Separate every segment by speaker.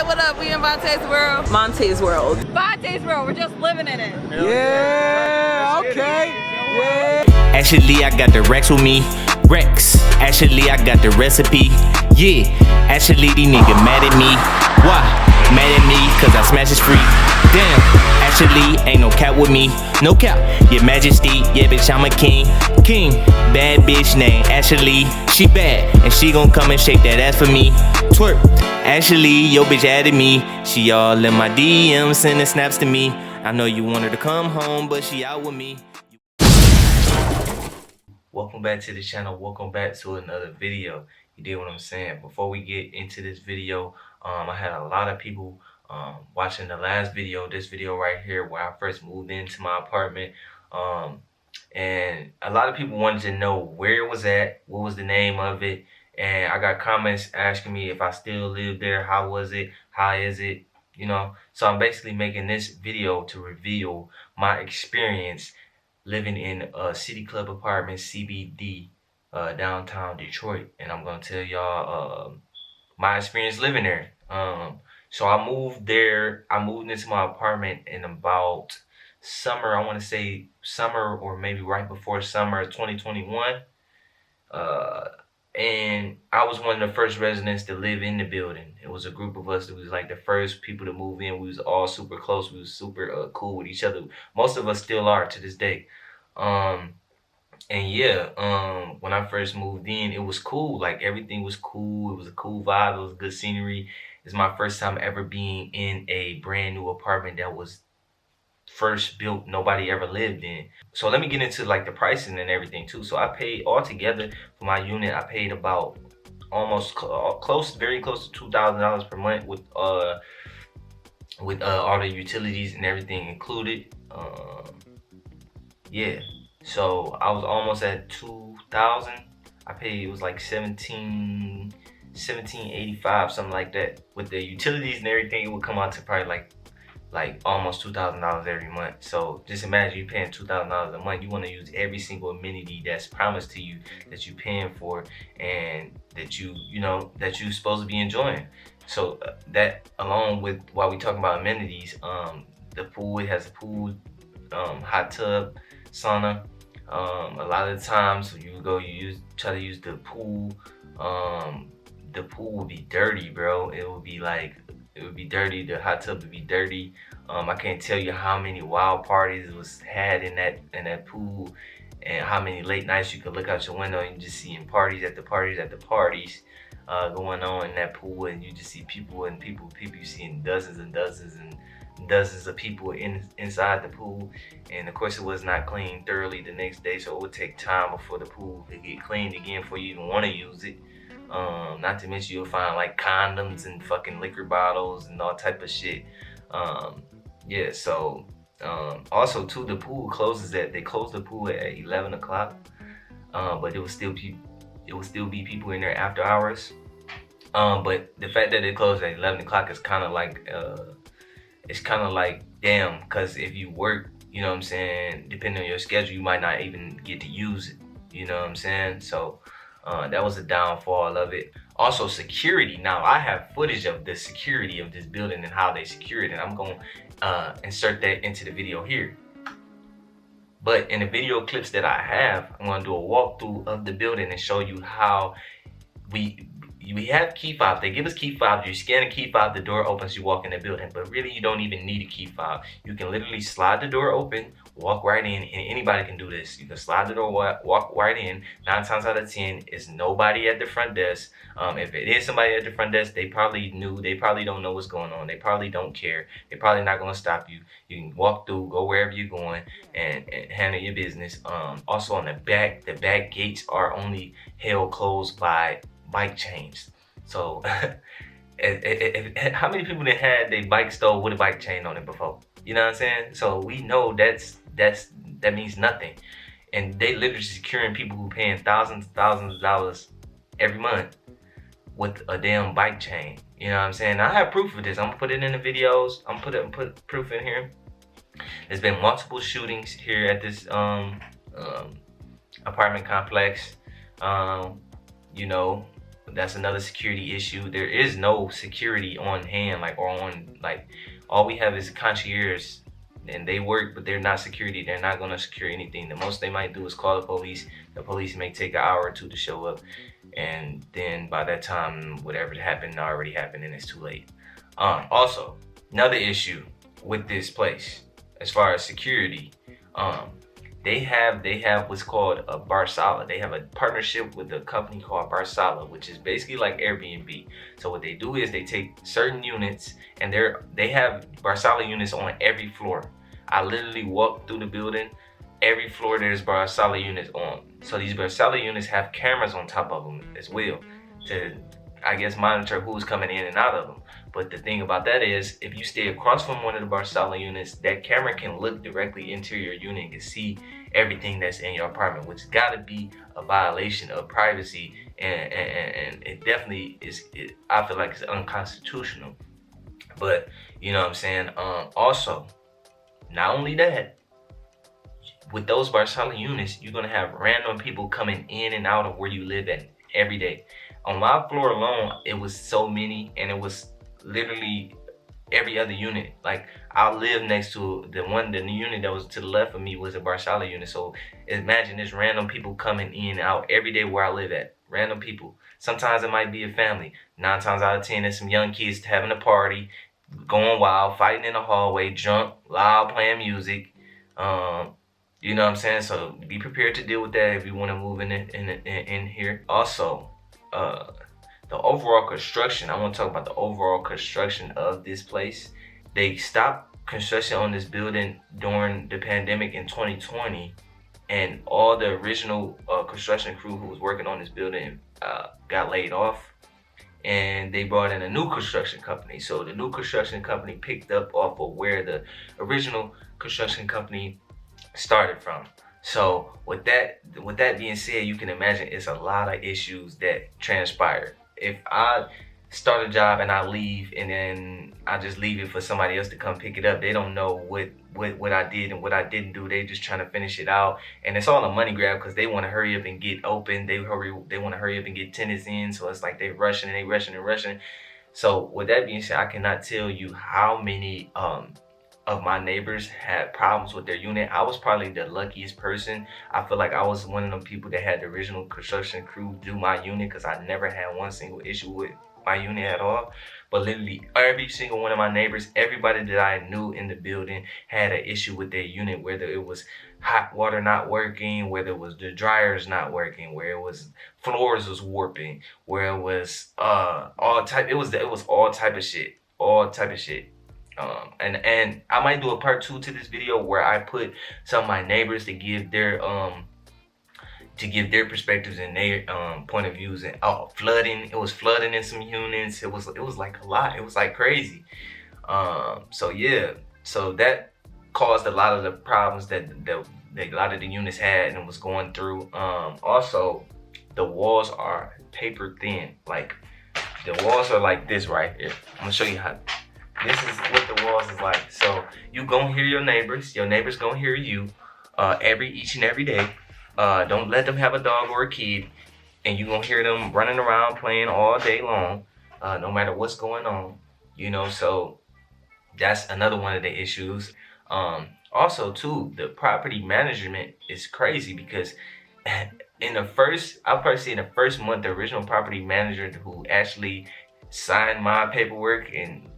Speaker 1: Hey, what up? We in Vonte'S world.
Speaker 2: Monte's world.
Speaker 1: Vonte'S world. We're just living in it.
Speaker 3: Yeah, okay. Yeah.
Speaker 4: Actually, I got the Rex with me. Rex. Actually, I got the recipe. Yeah. Actually, these niggas mad at me. Why? Mad at me cause I smash his free. Damn. Actually, ain't no cap with me. No cap. Your Majesty. Yeah, bitch, I'm a king. King. Bad bitch named Ashley. She bad. And she gon' come and shake that ass for me. Twerk. Actually, yo bitch added me. She all in my DMs sending snaps to me. I know you want her to come home, but she out with me. Welcome back to the channel. Welcome back to another video. You did what I'm saying. Before we get into this video, I had a lot of people watching the last video, this video right here, where I first moved into my apartment. And a lot of people wanted to know where it was at, what was the name of it. And I got comments asking me if I still live there, how was it, how is it, you know. So I'm basically making this video to reveal my experience living in a City Club apartment, CBD, downtown Detroit. And I'm gonna tell y'all my experience living there. So I moved there. I moved into my apartment in about summer, I want to say summer or maybe right before summer 2021. And I was one of the first residents to live in the building. It was a group of us that was like the first people to move in. We was all super close. We was super cool with each other. Most of us still are to this day. And yeah, when I first moved in, it was cool. Like everything was cool. It was a cool vibe. It was good scenery. It's my first time ever being in a brand new apartment that was first built, nobody ever lived in. So let me get into like the pricing and everything too. So I paid altogether for my unit, I paid about almost very close to $2,000 per month with all the utilities and everything included. Yeah, so I was almost at 2,000. I paid, it was like 1785, something like that. With the utilities and everything, it would come out to probably like almost $2,000 every month. So just imagine you paying $2,000 a month. You want to use every single amenity that's promised to you, that you paying for, and that you know that you're supposed to be enjoying. So that, along with, while we talking about amenities, the pool, it has a pool, hot tub, sauna. A lot of the times when you go, try to use the pool. The pool would be dirty, bro. It would be dirty. The hot tub would be dirty. I can't tell you how many wild parties was had in that pool, and how many late nights you could look out your window and just seeing parties at the parties going on in that pool, and you just see people. You seeing dozens and dozens and dozens of people inside the pool. And of course, it was not cleaned thoroughly the next day, so it would take time before the pool could get cleaned again before you even want to use it. Not to mention you'll find like condoms and fucking liquor bottles and all type of shit. Yeah, so also too, the pool they close the pool at 11 o'clock, but it will still be people in there after hours. But the fact that it closed at 11 o'clock is kind of like damn, because if you work, you know what I'm saying, depending on your schedule, you might not even get to use it, you know what I'm saying. So that was the downfall of it. Also, security. Now I have footage of the security of this building and how they secure it, and I'm going to insert that into the video here. But in the video clips that I have, I'm going to do a walkthrough of the building and show you how we have key fobs. They give us key fobs. You scan a key fob, the door opens, you walk in the building. But really, you don't even need a key fob. You can literally slide the door open, walk right in, and anybody can do this. You can slide the door, walk right in. 9 times out of 10, it's nobody at the front desk. If it is somebody at the front desk, they probably don't know what's going on. They probably don't care. They're probably not going to stop you. You can walk through, go wherever you're going, and handle your business. Also on the back gates are only held closed by bike chains. So how many people that had their bike stole with a bike chain on it before? You know what I'm saying? So we know that means nothing. And they literally securing people who paying thousands of dollars every month with a damn bike chain. You know what I'm saying? Now, I have proof of this. I'm gonna put it in the videos. I'm gonna put proof in here. There's been multiple shootings here at this apartment complex. You know, That's another security issue. There is no security on hand, like, or on, like, all we have is concierge, and they work, but they're not security. They're not gonna secure anything. The most they might do is call the police. The police may take an hour or two to show up, and then by that time, whatever happened already happened, and it's too late. Also, another issue with this place, as far as security, they have what's called a Barsala. They have a partnership with a company called Barsala, which is basically like Airbnb. So what they do is they take certain units, and they have Barsala units on every floor. I literally walked through the building. Every floor there's Barsala units on. So these Barsala units have cameras on top of them as well to, I guess, monitor who's coming in and out of them. But the thing about that is, if you stay across from one of the Barsala units, that camera can look directly into your unit and can see everything that's in your apartment, which gotta be a violation of privacy, and it definitely is. I feel like it's unconstitutional. But you know what I'm saying. Also, not only that, with those Barsala units, you're gonna have random people coming in and out of where you live at every day. On my floor alone, it was so many, and it was literally every other unit. Like, I live next to the unit that was to the left of me was a Barsala unit. So imagine there's random people coming in and out every day where I live at. Random people. Sometimes it might be a family. 9 times out of 10, there's some young kids having a party, going wild, fighting in the hallway, drunk, loud, playing music. You know what I'm saying? So be prepared to deal with that if you want to move in here. Also, the overall construction. I want to talk about the overall construction of this place. They stopped construction on this building during the pandemic in 2020, and all the original construction crew who was working on this building got laid off, and they brought in a new construction company. So the new construction company picked up off of where the original construction company started from. So with that being said, you can imagine it's a lot of issues that transpired. If I start a job and I leave, and then I just leave it for somebody else to come pick it up, they don't know what I did and what I didn't do. They just trying to finish it out, and it's all a money grab because they want to hurry up and get open. They want to hurry up and get tenants in. So it's like they rushing and they rushing and rushing. So with that being said, I cannot tell you how many of my neighbors had problems with their unit. I was probably the luckiest person. I feel like I was one of them people that had the original construction crew do my unit, because I never had one single issue with my unit at all. But literally every single one of my neighbors, everybody that I knew in the building had an issue with their unit, whether it was hot water not working, whether it was the dryers not working, where it was floors was warping, where it was all type of shit. And I might do a part 2 to this video where I put some of my neighbors to give their perspectives and their point of views. And flooding, it was flooding in some units. It was like a lot. It was like crazy. So yeah, so that caused a lot of the problems that a lot of the units had and was going through. Also, the walls are paper thin. Like, the walls are like this right here. I'm gonna show you how. This is what the walls is like. So you gonna hear your neighbors gonna hear you each and every day. Don't let them have a dog or a kid, and you gonna hear them running around playing all day long, no matter what's going on, you know. So that's another one of the issues. Also too, the property management is crazy, because I'll probably say in the first month, the original property manager who actually signed my paperwork and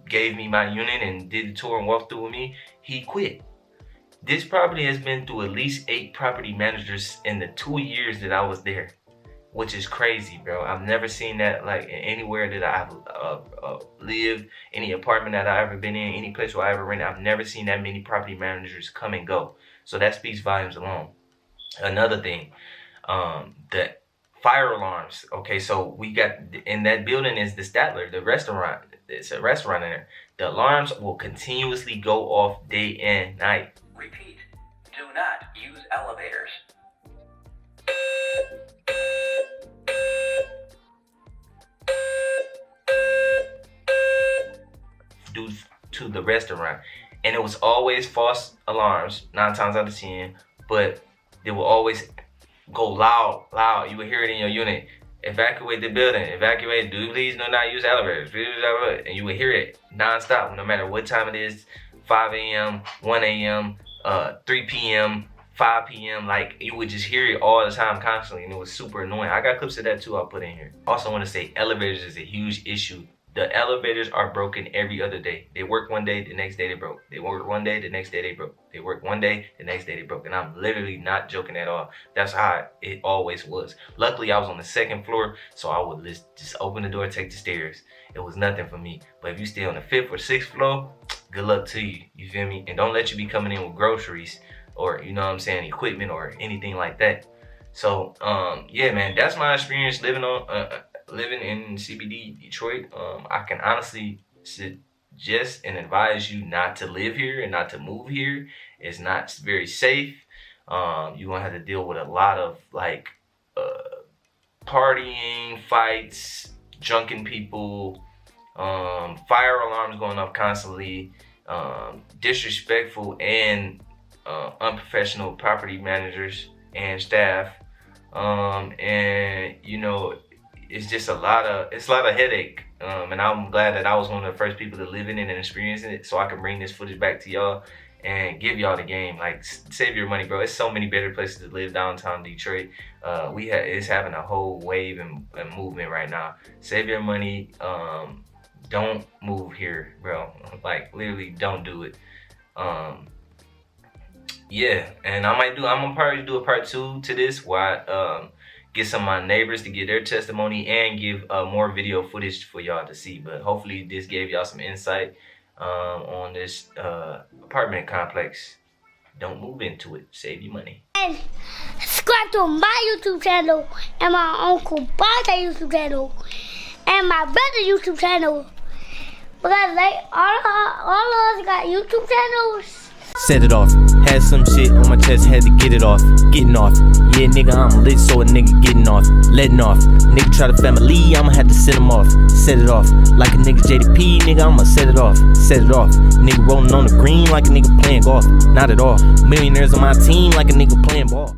Speaker 4: gave me my unit and did the tour and walked through with me, he quit. This property has been through at least 8 property managers in the 2 years that I was there, which is crazy, bro. I've never seen that, like, anywhere that I've lived, any apartment that I've ever been in, any place where I ever rented. I've never seen that many property managers come and go. So that speaks volumes alone. Another thing, the fire alarms. Okay, so we got, in that building is the Statler, the restaurant. It's a restaurant in there. The alarms will continuously go off day and night.
Speaker 2: Repeat, do not use elevators.
Speaker 4: Due to the restaurant. And it was always false alarms, 9 times out of 10, but they will always go loud. You would hear it in your unit. evacuate the building, evacuate, do please do not use elevators, and you would hear it non-stop, no matter what time it is, 5 a.m., 1 a.m., 3 p.m., 5 p.m. Like, you would just hear it all the time, constantly, and it was super annoying. I got clips of that too I'll put in here. Also want to say elevators is a huge issue. The elevators are broken every other day. They work one day, the next day they broke. They work one day, the next day they broke. They work one day, the next day they broke. And I'm literally not joking at all. That's how it always was. Luckily, I was on the 2nd floor, so I would just open the door, take the stairs. It was nothing for me. But if you stay on the 5th or 6th floor, good luck to you. You feel me? And don't let you be coming in with groceries or, you know what I'm saying, equipment or anything like that. So, yeah, man, that's my experience living in CBD Detroit. I can honestly suggest and advise you not to live here and not to move here. It's not very safe. You're gonna have to deal with a lot of like partying, fights, drunken people, fire alarms going off constantly, disrespectful and unprofessional property managers and staff, and you know, it's just a lot of headache, and I'm glad that I was one of the first people to live in it and experiencing it, so I can bring this footage back to y'all and give y'all the game. Like, save your money, bro. It's so many better places to live downtown Detroit. It's having a whole wave and movement right now. Save your money. Don't move here, bro. Like, literally, don't do it. Yeah, and I'm gonna probably do a part 2 to this where I get some of my neighbors to get their testimony and give more video footage for y'all to see. But hopefully this gave y'all some insight on this apartment complex. Don't move into it. Save your money.
Speaker 5: And subscribe to my YouTube channel and my Uncle Bob's YouTube channel and my brother's YouTube channel, because all of us got YouTube channels.
Speaker 6: Set it off, had some shit on my chest, had to get it off, getting off. Yeah, nigga, I'm lit, so a nigga getting off, letting off. Nigga try to family, I'ma have to set him off, set it off. Like a nigga JDP, nigga, I'ma set it off, set it off. Nigga rolling on the green like a nigga playing golf, not at all. Millionaires on my team like a nigga playing ball.